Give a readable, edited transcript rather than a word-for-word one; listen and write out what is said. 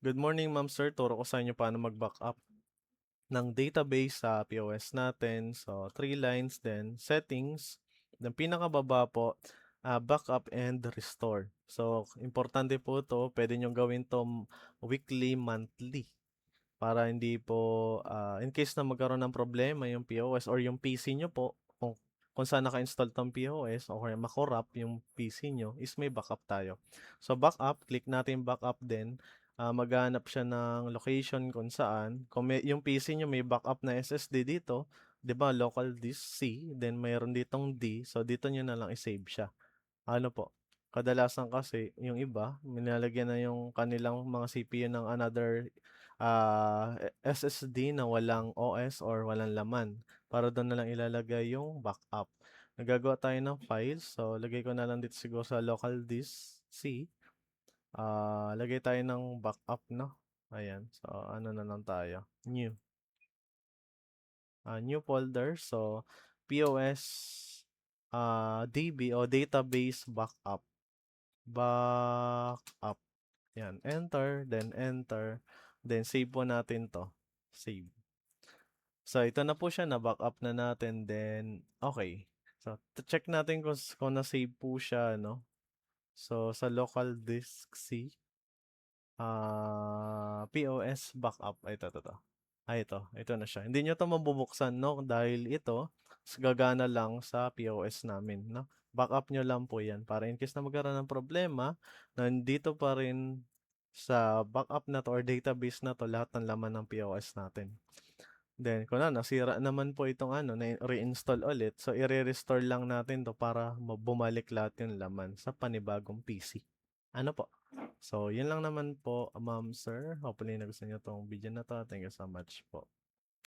Good morning, ma'am, sir. Turo ko sa inyo paano mag-backup ng database sa POS natin. So, 3 lines, then settings. Then pinakababa po, backup and restore. So, importante po to. Pwede nyo gawin to weekly, monthly. Para hindi po, in case na magkaroon ng problema yung POS or yung PC nyo po, kung saan naka-install tong POS o kaya makorrupt yung PC nyo, is may backup tayo. So, backup, click natin backup din. Maghahanap siya ng location kung saan. Kung yung PC nyo may backup na SSD dito, di ba, local disk C, then mayroon ditong D, so dito nyo na lang i-save siya. Ano po, kadalasan kasi yung iba, nilalagyan na yung kanilang mga CPU ng another SSD na walang OS or walang laman. Para doon na lang ilalagay yung backup. Nagagawa tayo ng files. So, lagay ko na lang dito siguro sa local disk C. Lagay tayo ng backup, no? Ayan. So, ano na lang tayo? New. New folder. So, POS DB o database backup. Backup. Yan. Enter. Then enter. Then save po natin to. Save. So, ito na po siya. Na-backup na natin. Then, okay. So, check natin kung na-save po siya, no? So, sa local disk C, POS backup. Ay, ito. Ito na siya. Hindi nyo to mabubuksan, no? Dahil ito, gagana lang sa POS namin, no? Backup nyo lang po yan. Para in case na magkaroon ng problema, nandito pa rin sa backup na to or database na to, lahat ng laman ng POS natin. Then, kung nasira naman po itong reinstall ulit. So, i-restore lang natin to para bumalik lahat yung laman sa panibagong PC. Ano po? So, yun lang naman po, ma'am, sir. Hopefully, nagustuhan nyo tong video na to. Thank you so much po.